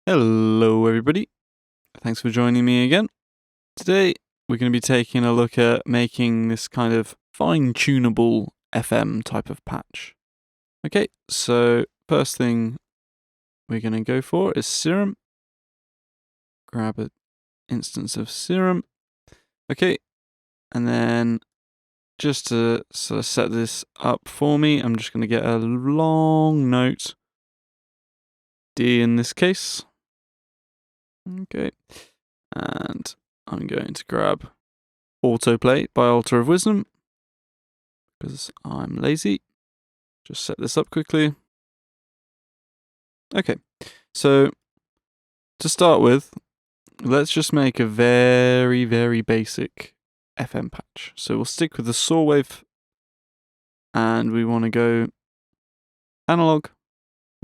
Hello everybody, thanks for joining me again. Today we're going to be taking a look at making this kind of fine-tunable FM type of patch. Okay, so first thing we're going to go for is Serum. Grab an instance of Serum. Okay, and then just to sort of set this up for me, I'm just going to get a long note, D in this case. Okay, and I'm going to grab Autoplay by Altar of Wisdom because I'm lazy. Just set this up quickly. Okay, so to start with, let's just make a very, very basic FM patch. So we'll stick with the saw wave and we want to go analog,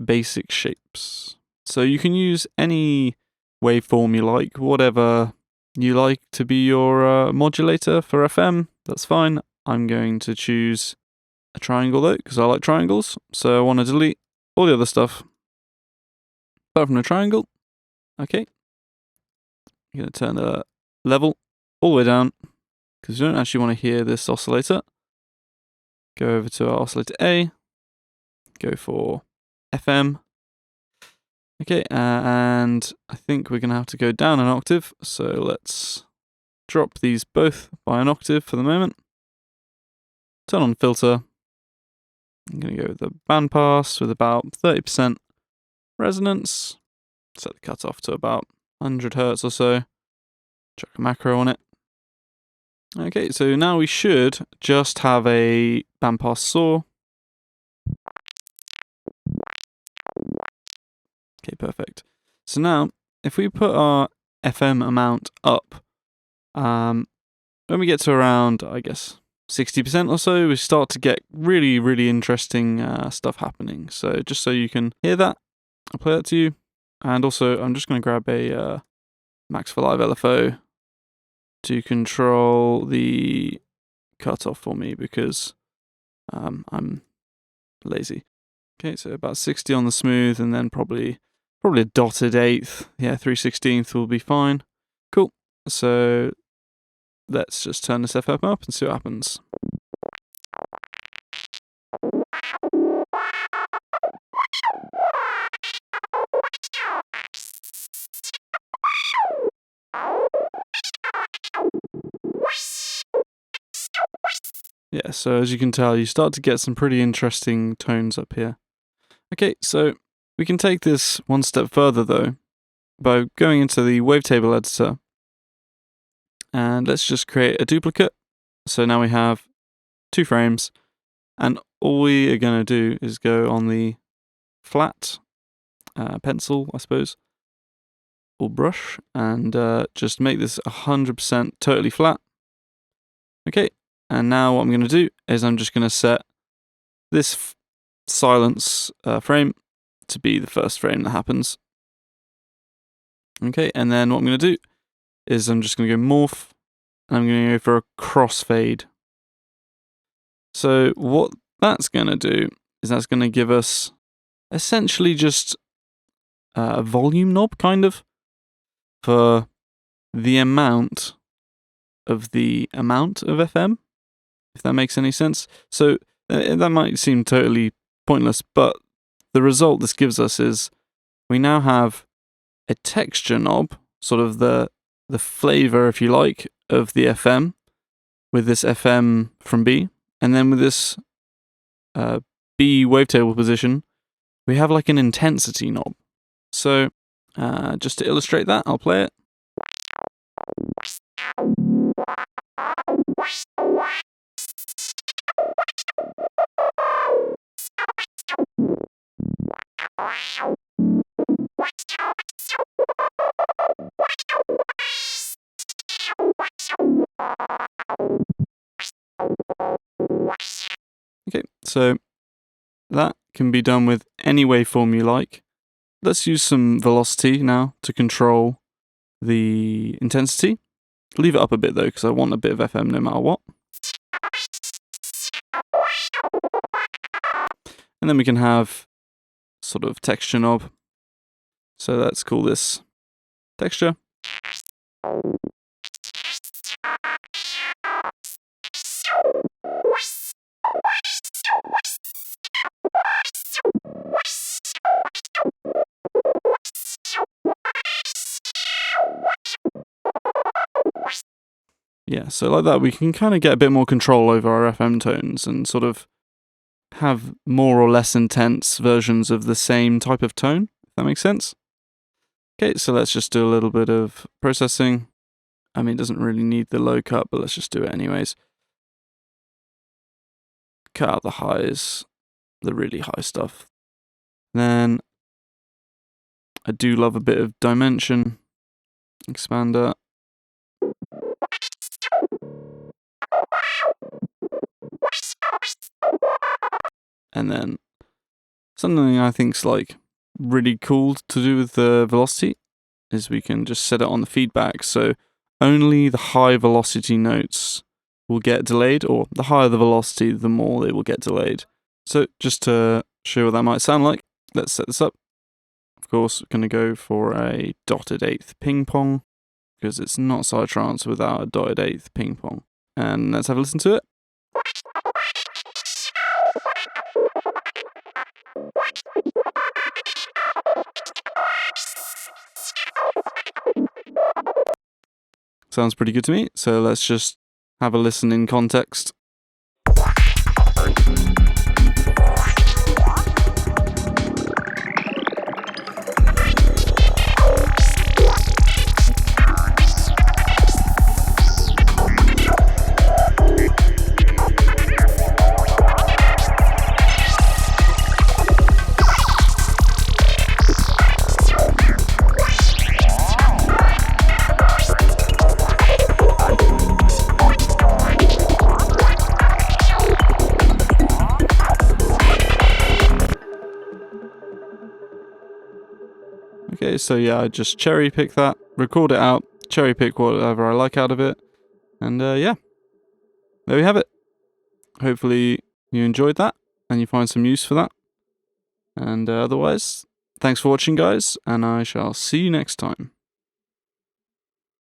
basic shapes. So you can use any waveform you like, whatever you like to be your modulator for FM, that's fine. I'm going to choose a triangle though, because I like triangles. So I want to delete all the other stuff apart from the triangle. Okay. I'm going to turn the level all the way down because you don't actually want to hear this oscillator. Go over to our oscillator A. Go for FM. Okay, and I think we're going to have to go down an octave. So let's drop these both by an octave for the moment. Turn on filter. I'm going to go with the bandpass with about 30% resonance. Set the cutoff to about 100 Hz or so. Chuck a macro on it. Okay, so now we should just have a bandpass saw. Okay, perfect. So now, if we put our FM amount up, when we get to around, I guess, 60% or so, we start to get really, really interesting stuff happening. So just so you can hear that, I'll play that to you. And also, I'm just going to grab a Max for Live LFO to control the cutoff for me because I'm lazy. Okay, so about 60 on the smooth and then probably a dotted eighth. Yeah, 3/16 will be fine. Cool. So let's just turn this FM up and see what happens. Yeah, so as you can tell, you start to get some pretty interesting tones up here. Okay, so we can take this one step further though, by going into the wavetable editor. And let's just create a duplicate. So now we have 2 frames. And all we are going to do is go on the flat pencil, I suppose, or brush, and just make this 100% totally flat. Okay, and now what I'm going to do is I'm just going to set this silence frame to be the first frame that happens. Okay, and then what I'm going to do is I'm just going to go morph, and I'm going to go for a crossfade. So what that's going to do is that's going to give us essentially just a volume knob, kind of, for the amount of FM, if that makes any sense. So that might seem totally pointless, but the result this gives us is we now have a texture knob, sort of the flavor, if you like, of the FM, with this FM from B, and then with this B wavetable position, we have like an intensity knob. So just to illustrate that, I'll play it. Okay, so that can be done with any waveform you like. Let's use some velocity now to control the intensity. Leave it up a bit though, because I want a bit of FM no matter what. And then we can have sort of texture knob. So let's call this texture. Yeah, so like that we can kind of get a bit more control over our FM tones and sort of have more or less intense versions of the same type of tone, if that makes sense. Okay, so let's just do a little bit of processing. I mean, it doesn't really need the low cut, but let's just do it anyways. Cut out the highs, the really high stuff. Then I do love a bit of dimension. Expander. And then something I think's like really cool to do with the velocity is we can just set it on the feedback, so only the high velocity notes will get delayed, or the higher the velocity, the more they will get delayed. So just to show what that might sound like, let's set this up. Of course, we're going to go for a dotted eighth ping pong, because it's not Psytrance without a dotted eighth ping pong. And let's have a listen to it. Sounds pretty good to me, so let's just have a listen in context. Okay, so yeah, I just cherry pick that, record it out, cherry pick whatever I like out of it, and yeah, there we have it. Hopefully you enjoyed that and you find some use for that. And otherwise, thanks for watching, guys, and I shall see you next time.